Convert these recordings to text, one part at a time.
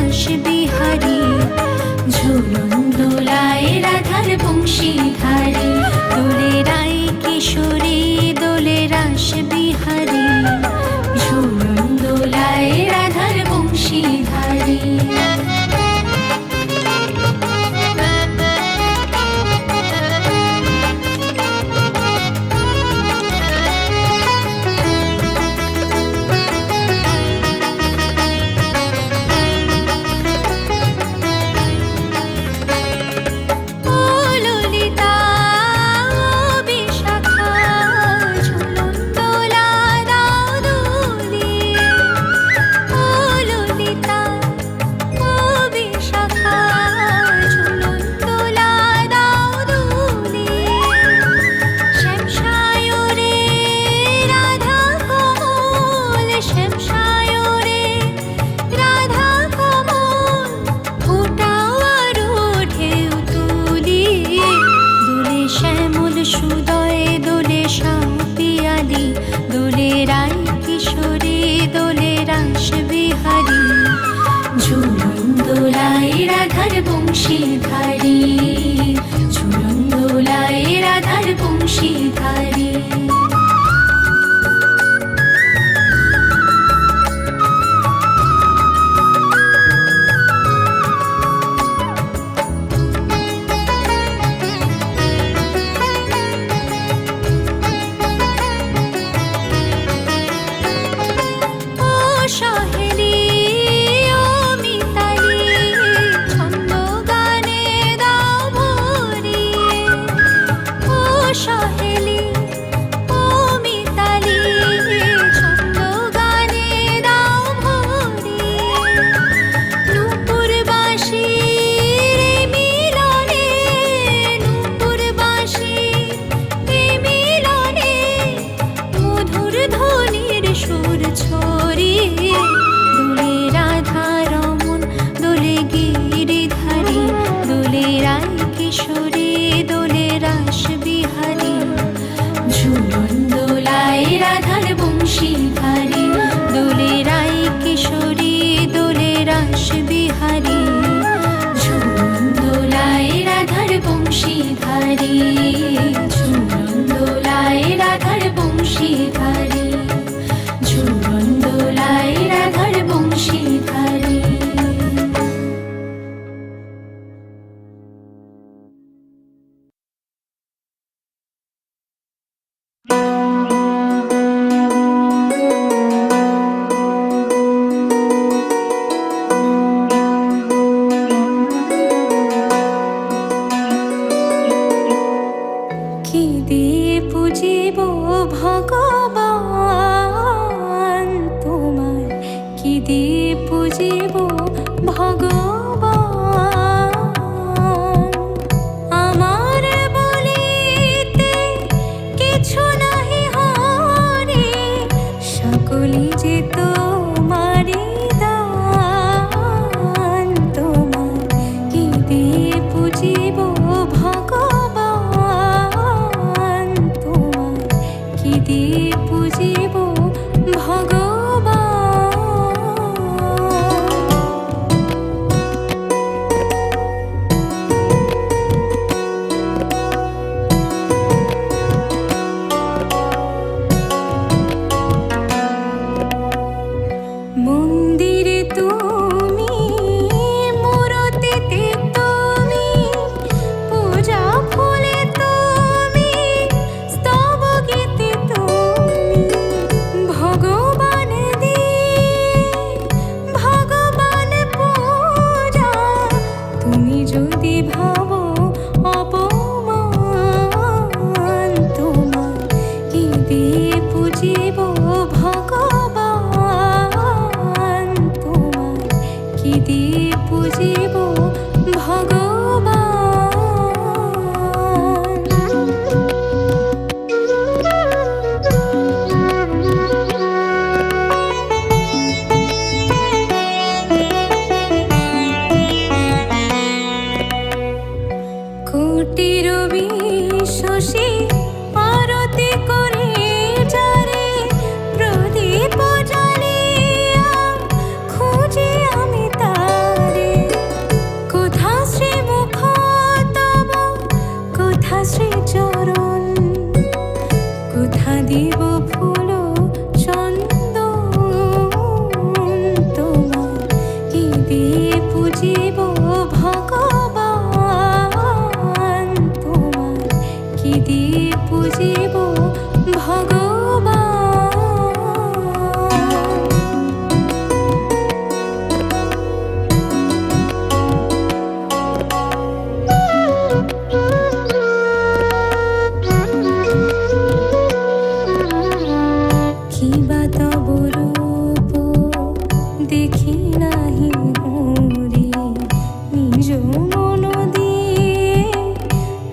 রাস বিহারী ঝুলন দোলায় রাধার বংশীধারী। কোটির বিশ্বসী আরতি করে যারে প্রদীপ জ্বালিয়া খুঁজি আমি তারে। কোথা শ্রী মুখ তব, কোথা শ্রী চরণ, কোথা দিব ফুল চন্দন। তোমার কি দিয়ে পুজিব ভগবান, তোমার কি দিয়ে পুজিব ভগবান। কিবা তব রূপ দেখি নাহি হরি, নিজ মন দিয়ে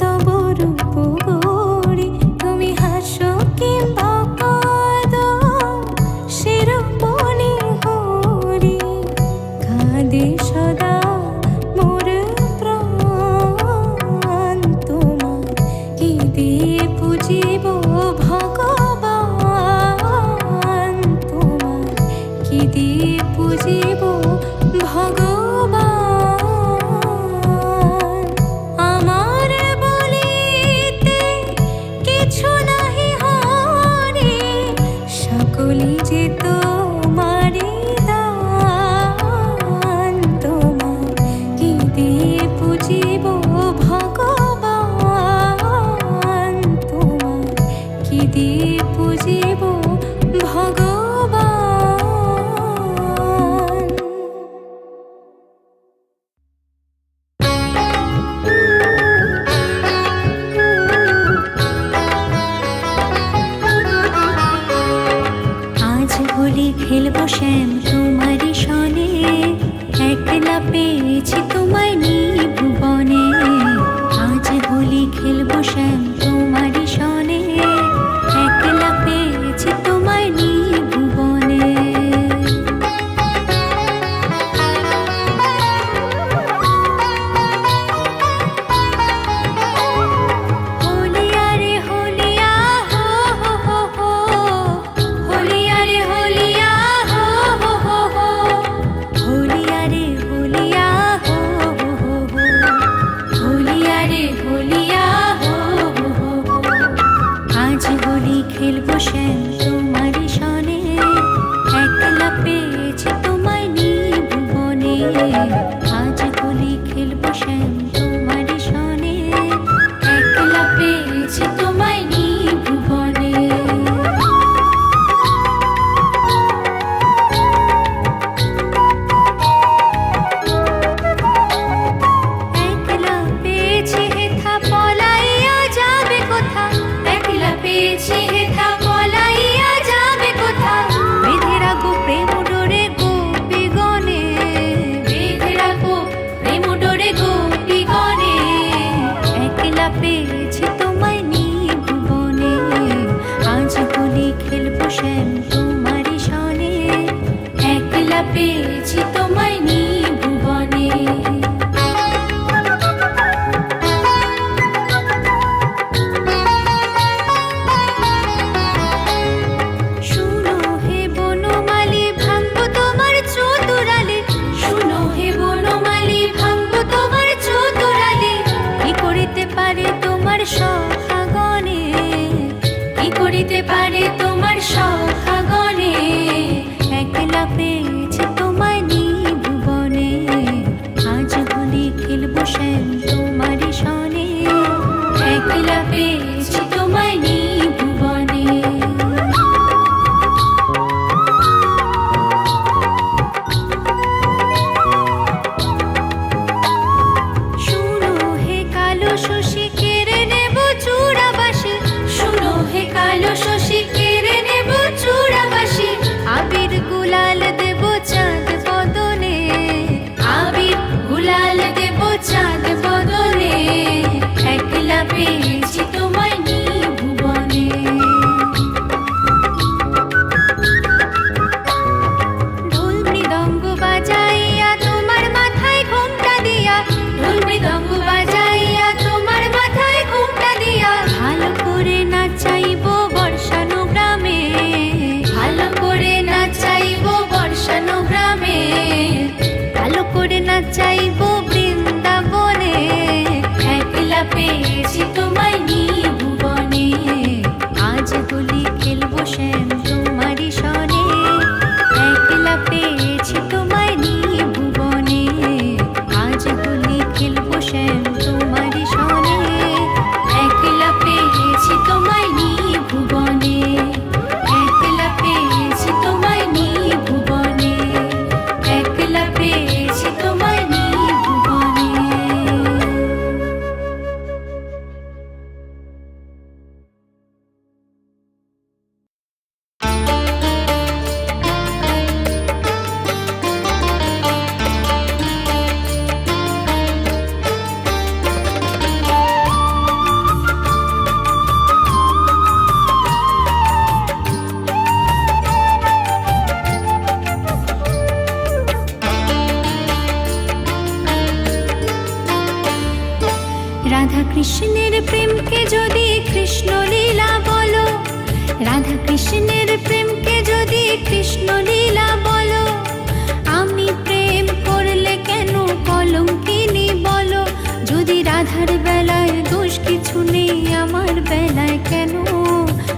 তব রূপ গড়ি। তুমি হাসো কিংবা কাঁদো সেরূপ হরি, কাঁদে সদা মোর প্রাণ। তোমার কি দিয়ে পুজিব ভগবান, তোমার কি দিয়ে পুজিব ভগবান। আমার বলিতে কিছু নাহি হরি, সকলই যে তোমারি দান। তোমার কি দিয়ে পুজিব ভগবান, তোমার কি দিয়ে পুজিব ভগবান। আজ হোলি খেলবো শ্যাম তোমারি সনে, একলা পেয়েছি তোমায় নিভুবনে। আজ হোলি খেলবো শ্যাম তোমারি সনে, একলা পেয়েছি তোমায় নিভুবনে। হোলিয়া রে হোলিয়া হো হো হো হো, হোলিয়া রে হোলিয়া হো হো হো হো, হোলিয়া রে হোলিয়া হো হো হো হো, হোলিয়া রে হোলিয়া হো হো হো হো। আজ হোলি খেলবো শ্যাম তোমারি সনে, একলা পেয়েছি তোমায় নিভুবনে। আজ হোলি খেলবো শ্যাম তোমারি সনে, একলা পেয়েছি তোমায় নিভুবনে। একলা পেয়েছি হেথা পলাইয়া যাবে কোথা, একলা পেয়েছি হেথা পলাইয়া যাবে কোথা। বেঁধে রাখো প্রেম ডোরে গোপীগণে, বেঁধে রাখো প্রেম ডোরে গোপীগণে। একলা পেয়েছি তোমায় নিভুবনে। আজ হোলি খেলবো শ্যাম তোমারি সনে, একলা পেয়েছি তোমায় নিভুবনে। শুনো হে বনমালী ভাঙবো তোমার চতুরালে, শুনো হে বনমালী ভাঙবো তোমার চতুরালে। কি করিতে পারে তোমার সখাগণে, কি করিতে পারে তোমার সখাগণে। একলা পেয়েছি তোমায় নিভুবনে। আজ হোলি খেলবো শ্যাম তোমারি সনে, একলা পেয়েছি তোমায় নিভুবনে। শুনো হে কালো শশী কেড়ে নেব কৃষ্ণের প্রেমকে যদি কৃষ্ণ লীলা বলো, রাধা কৃষ্ণের প্রেমকে যদি কৃষ্ণ লীলা বলো, আমি প্রেম করলে কেন কলঙ্কিনী বলো? যদি রাধার বেলায় দোষ কিছু নেই, আমার বেলায় কেন?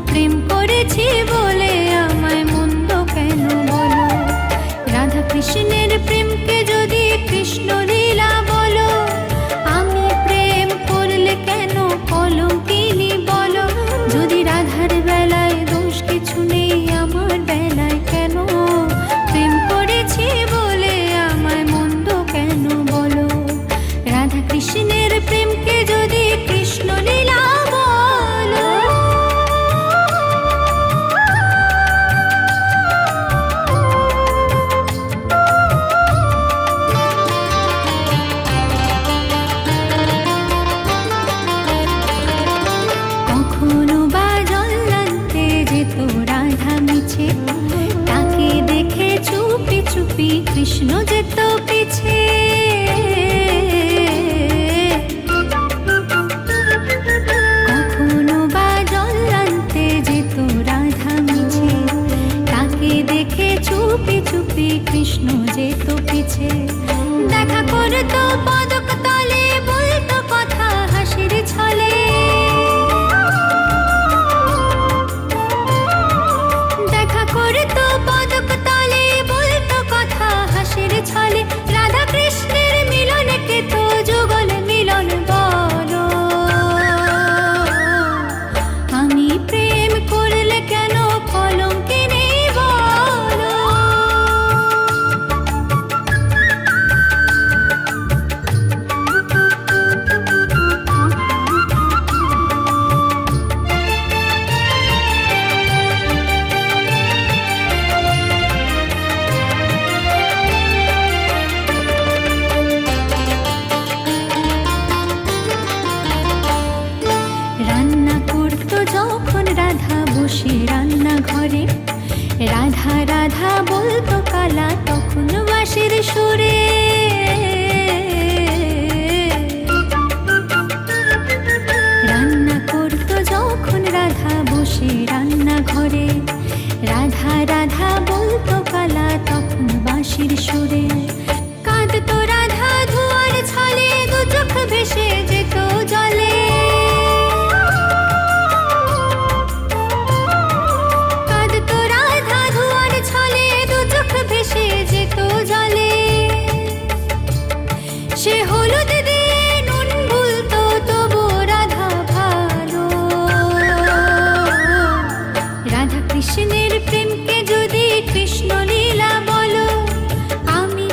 প্রেম করেছি বলে আমায় মন্দ কেন বলো? রাধা কৃষ্ণের প্রেমকে যদি কৃষ্ণ লীলা বলো, আমি প্রেম করলে কেন কলঙ্কিনী বলো? যদি রাধার বেলায় দোষ কিছু নেই, আমার বেলায় কেন? প্রেম করেছি বলে আমায় মন্দ কেন বলো? রাধা কৃষ্ণের প্রেমকে যদি কৃষ্ণ লীলা বলো। কখনো বা জল্লান্তে যেত রাধা মিছে, তাকে দেখে চুপি চুপি কৃষ্ণ যেত পিছে। কখনো বা জল্লান্তে যেত রাধা মিছে, তাকে দেখে চুপি চুপি কৃষ্ণ যেত পিছে। দেখা করতো পদক তলে, বলতো কথা হাসির ছলে। দেখা করতো পদক তলে, বলতো কথা হাসির ছলে। রাধা কৃষ্ণের মিলনকে তো যুগল মিলন বলো। আমি প্রেম করলে কেন কলঙ্কিনী বলো? রান্না করতো যখন রাধা বসে রান্না ঘরে, রাধা রাধা বলতো কালা তখন বাঁশির সুরে। রান্না করতো যখন রাধা বসে রান্না ঘরে, রাধা রাধা বলতো কালা তখন বাঁশির সুরে। কাঁদতো রাধা ধোয়ার ছলে, দু চোখ ভেসে যেত জলে। কাঁদতো রাধা ধোয়ার ছলে, দু চোখ ভেসে যেত জলে। সে হলুদ দিয়ে নুন ভুলতো, তবু রাধা ভালো। রাধা কৃষ্ণের প্রেমকে যদি কৃষ্ণ লীলা বলো, আমি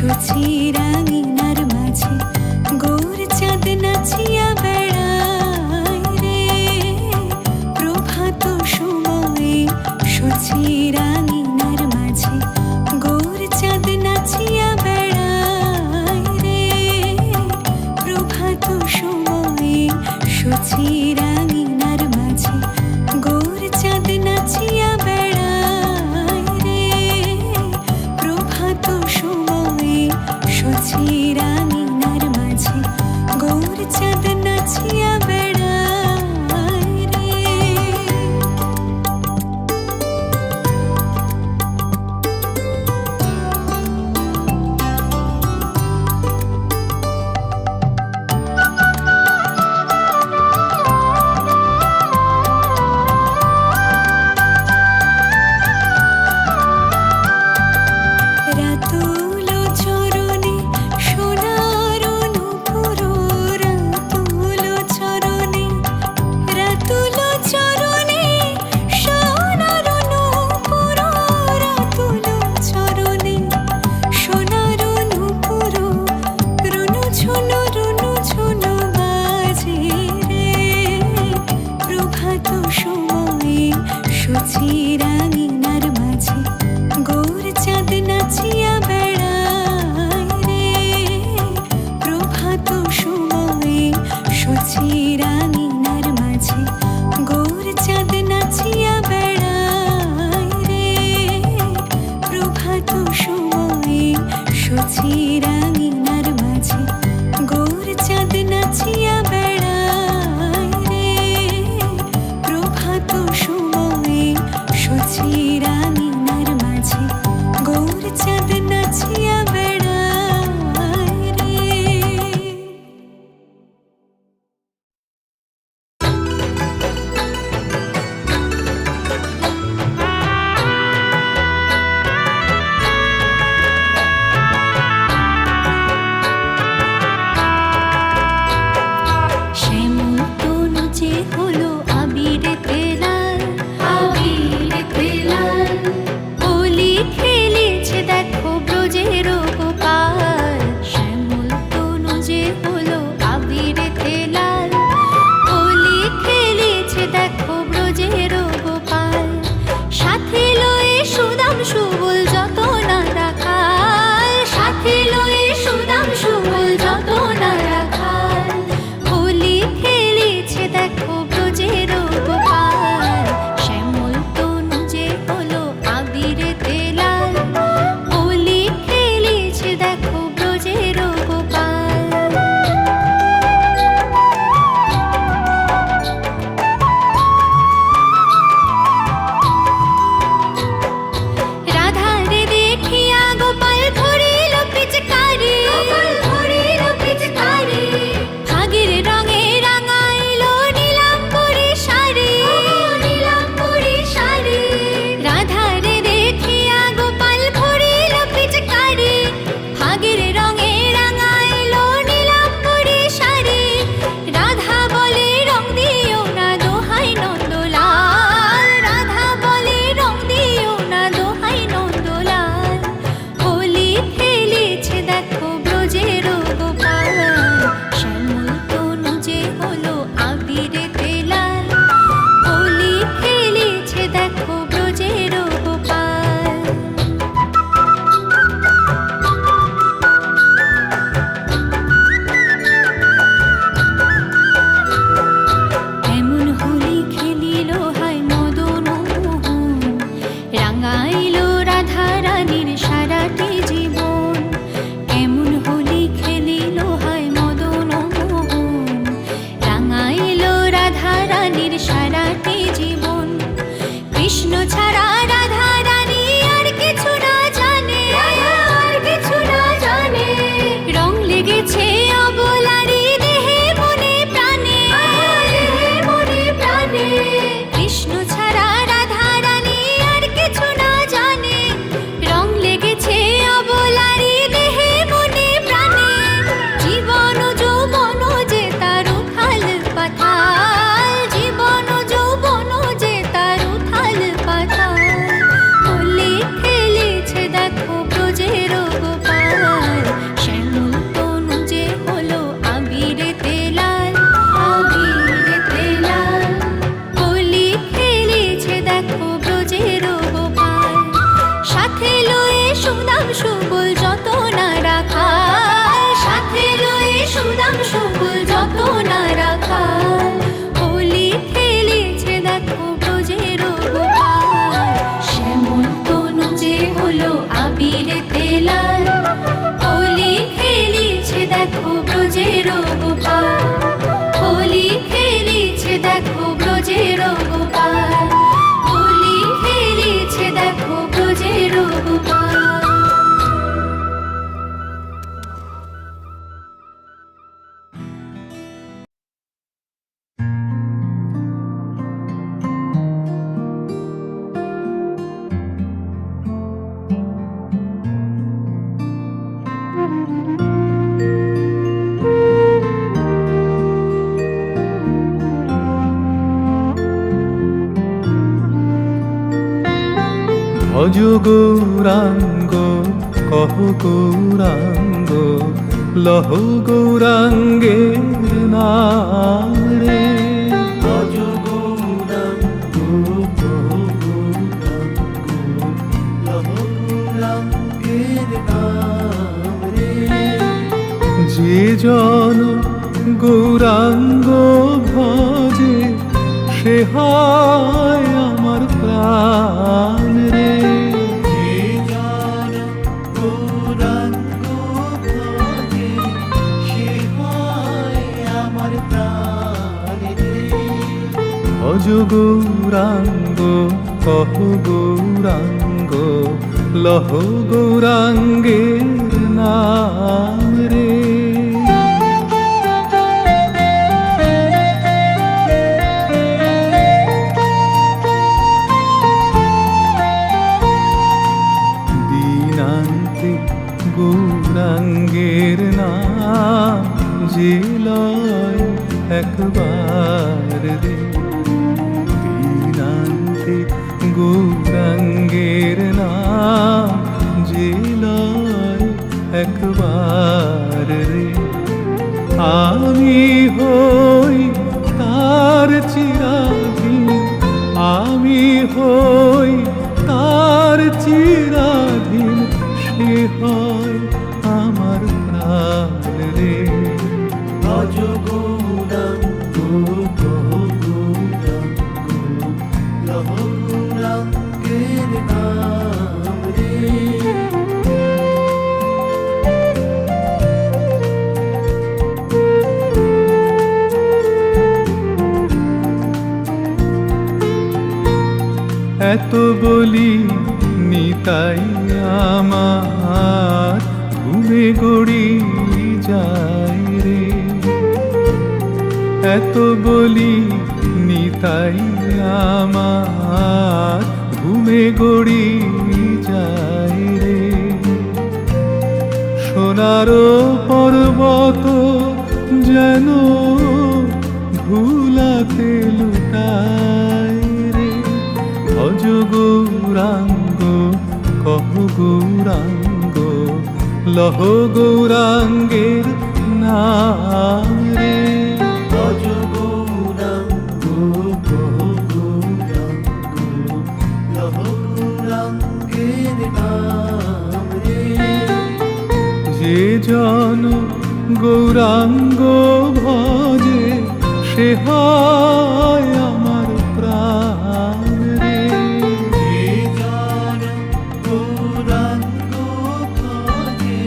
সচিরাঙিনার মাঝে গৌর চাঁদ নাচিয়া বেড়ায় রে। প্রভাত সময়ে সচিরাঙিনার মাঝে গৌর চাঁদ নাচিয়া বেড়ায় রে। প্রভাত সময়ে সচিরাঙিনার মাঝে গৌর চাঁদ নাচিয়া বেড়ায় রে। প্রভাত সময়ে সচিরাঙিনার ভজ গৌরাঙ্গ কহ গৌরাঙ্গ লহ গৌরাঙ্গের নাম রে। ভজ গৌরাঙ্গ কহ গৌরাঙ্গ লহ গৌরাঙ্গের নাম রে। যে জন গৌরাঙ্গ ভজে সে হয় আমার প্রাণ রে। যে জন গৌরাঙ্গ ভজে সে হয় আমার প্রাণ রে। ভজ গৌরাঙ্গ কহ গৌরাঙ্গ লহ গৌরাঙ্গের নাম রে। গৌরাঙ্গের নাম যে লয় একবার রে। দীনান্তে গৌরাঙ্গের নাম যে লয় একবার রে। আমি হই তার চিরাধীন, আমি হই তার চিরাধীন, সে হয় আমার প্রাণ রে। ভজ গৌরাঙ্গ কহ গৌরাঙ্গ লহ গৌরাঙ্গের নাম রে। এত বলি নিতাই আমার ঘুমে গড়ি যায় রে। এত বলি নিতাই আমার ঘুমে গড়ি যায় রে। সোনার পর্বত যেন ধুলাতে লুটায় রে। ভজ গৌরাঙ্গ কহ গৌরাঙ্গ লহ গৌরাঙ্গের নাম রে। ভজ গৌরাঙ্গ কহ গৌরাঙ্গ লহ গৌরাঙ্গের নাম রে। যে জন গৌরাঙ্গ ভজে সে হয় আমার প্রাণ রে। যে জন গৌরাঙ্গ ভজে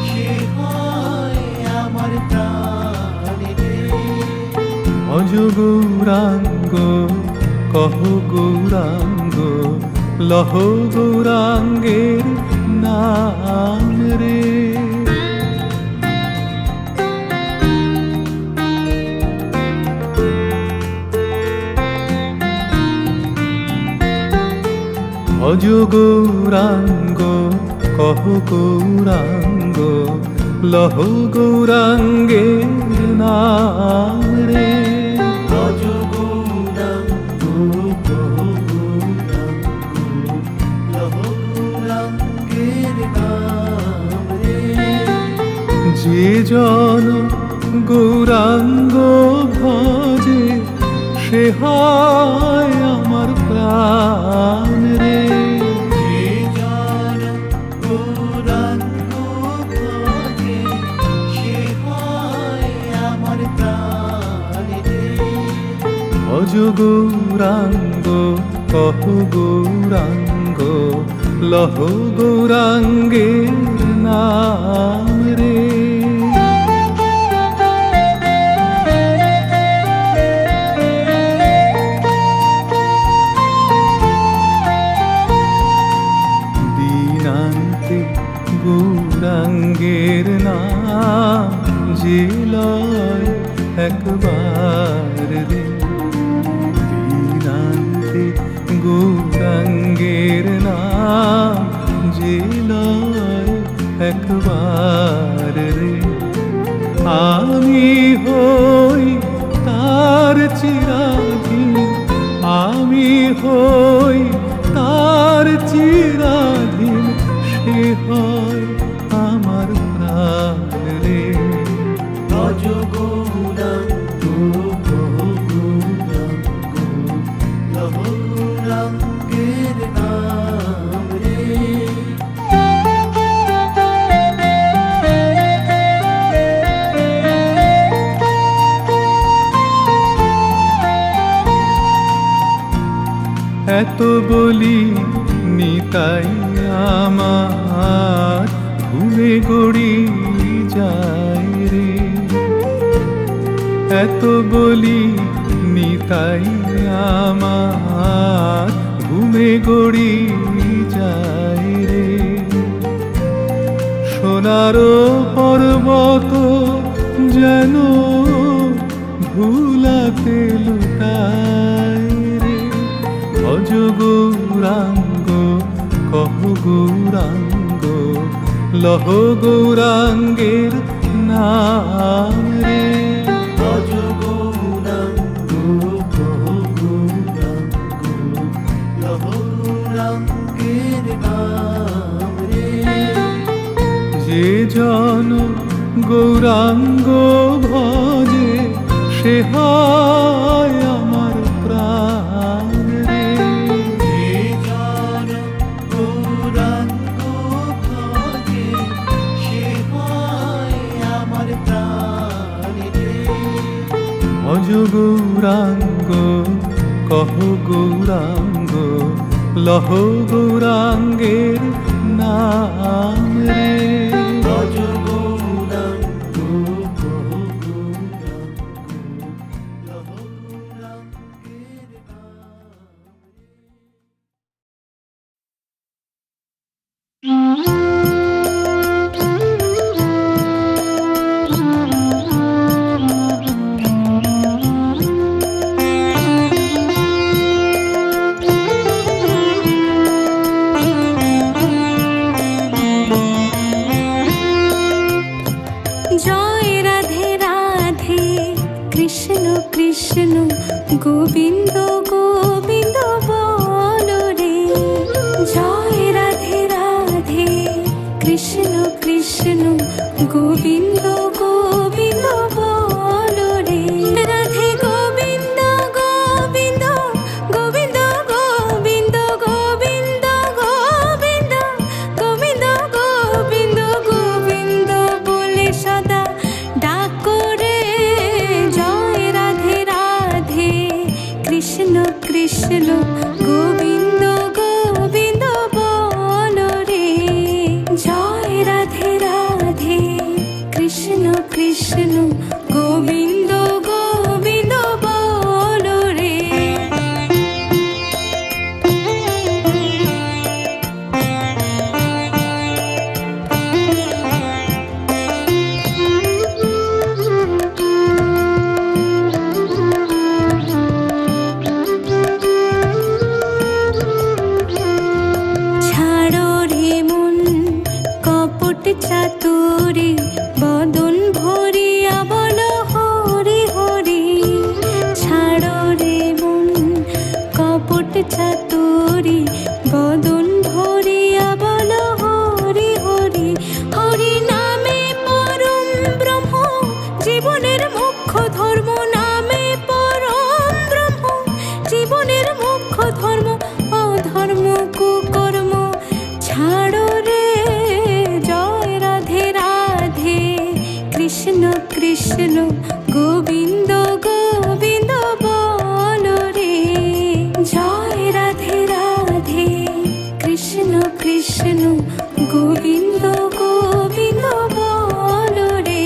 সে হয় আমার প্রাণ রে। ভজ গৌরাঙ্গ কহ গৌরাঙ্গ লহ গৌরাঙ্গের নাম রে। ভজ গৌরাঙ্গ কহ গৌরাঙ্গ লহ গৌরাঙ্গের নাম রে। ভজ গৌরাঙ্গ কহ গৌরাঙ্গ লহ গৌরাঙ্গের নাম রে। যে জন গৌরাঙ্গ ভজে সে হয় আমার প্রাণ রে। যে জন গৌরাঙ্গ ভজে সে হয় আমার প্রাণ রে। ভজ গৌরাঙ্গ কহ গৌরাঙ্গ লহ গৌরাঙ্গের নাম রে। গৌরাঙ্গের নাম যে লয় একবার রে। দীনান্তে গৌরাঙ্গের নাম যে লয় একবার রে। আমি হই তার চিরাধীন, আমি হই তার চির এত বলি নিতাই আমার ঘুমে গড়ি যায় রে। এত বলি নিতাই আমার ঘুমে গড়ি যায় রে। সোনার পর্বত যেন ভুলাতে লুটায় রে। ভজ গৌরাঙ্গ কহ গৌরাঙ্গ লহ গৌরাঙ্গের নাম রে। ভজ গৌরাঙ্গ কহ গৌরাঙ্গ লহ গৌরাঙ্গের নাম রে। যে জন গৌরাঙ্গ ভজে সে হয় আমার প্রাণ রে। যে জন গৌরাঙ্গ ভজে সে হয় আমার প্রাণ রে। ভজ গৌরাঙ্গ কহ গৌরাঙ্গ লহ গৌরাঙ্গের নাম রে। ভজ গৌরাঙ্গ কহ গৌরাঙ্গ লহ গৌরাঙ্গের জয় রাধে রাধে কৃষ্ণ কৃষ্ণ গোবিন্দ গোবিন্দ বলো রে। জয় রাধে রাধে কৃষ্ণ কৃষ্ণ গোবিন্দ গোবিন্দ বলো রে। রাধে গোবিন্দ গোবিন্দ গোবিন্দ গোবিন্দ গোবিন্দ গোবিন্দ গোবিন্দ গোবিন্দ গোবিন্দ বলে সদা ডাকো রে। জয় রাধে রাধে কৃষ্ণ কৃষ্ণ গোবিন্দ গোবিন্দ বলো রে। জয় রাধে রাধে কৃষ্ণ কৃষ্ণ গোবিন্দ গোবিন্দ বলো রে। ছাড়ো রে মন কপট চাতুরি বদন ভরিয়া বলো হরি হরি। ছাড়ো রে মন কপট চাতুরি বদন ভরিয়া বলো হরি হরি। হরি নামে পরম ব্রহ্ম জীবনের মুখ্য ধর্ম। নামে পরম ব্রহ্ম জীবনের মুখ্য ধর্ম। অধর্ম কুকর্ম ছাড়ো রে। জয় রাধে রাধে কৃষ্ণ কৃষ্ণ গোবিন্দ গোবিন্দ বলো রে। জয় রাধে রাধে কৃষ্ণ কৃষ্ণ গোবিন্দ গোবিন্দ বলো রে।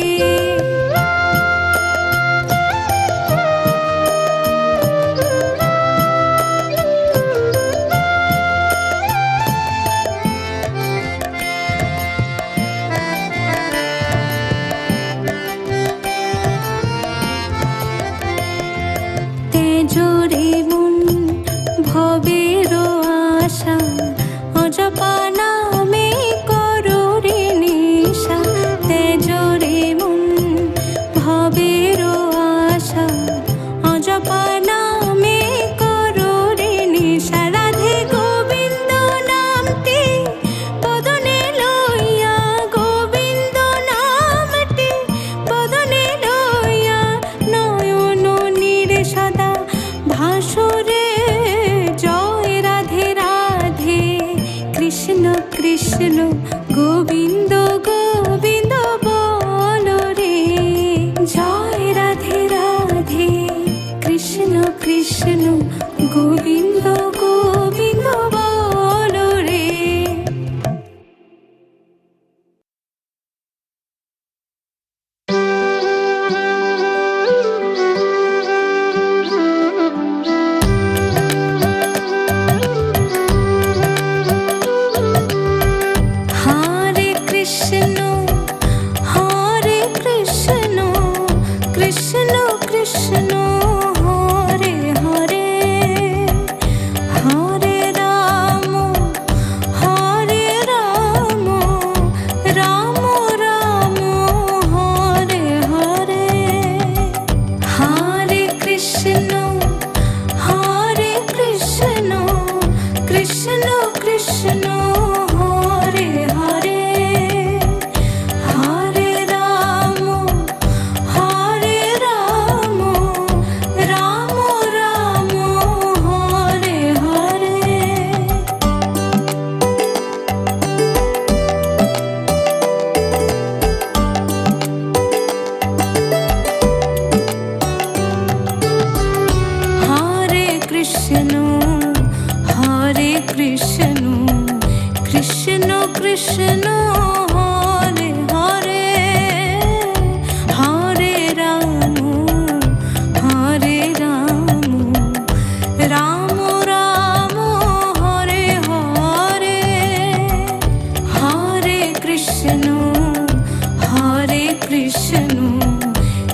কৃষ্ণ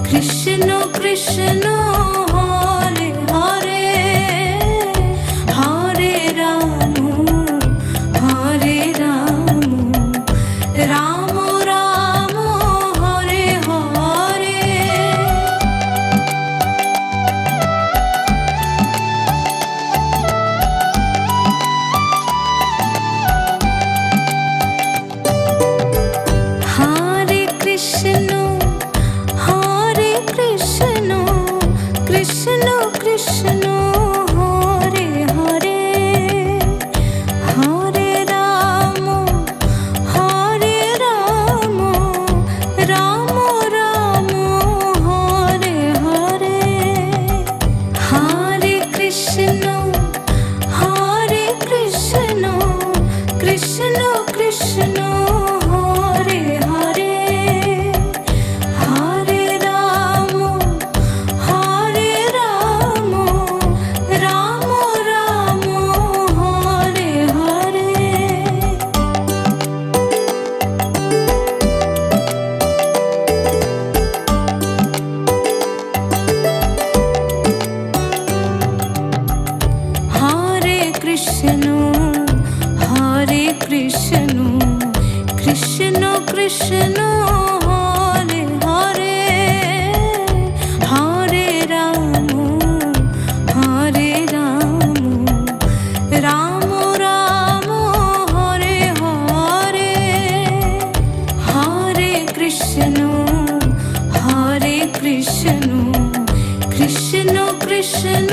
কৃষ্ণ কৃষ্ণ হরে হরে হরে রাম রাম রাম হরে হরে হরে কৃষ্ণ কৃষ্ণ কৃষ্ণ হরে হরে হরে রাম রাম রাম হরে হরে হরে কৃষ্ণ কৃষ্ণ কৃষ্ণ হরে হরে হরে রাম রাম রাম হরে হরে হরে কৃষ্ণ কৃষ্ণ কৃষ্ণ হরে হরে হরে রাম রাম রাম হরে হরে হরে কৃষ্ণ কৃষ্ণ কৃষ্ণ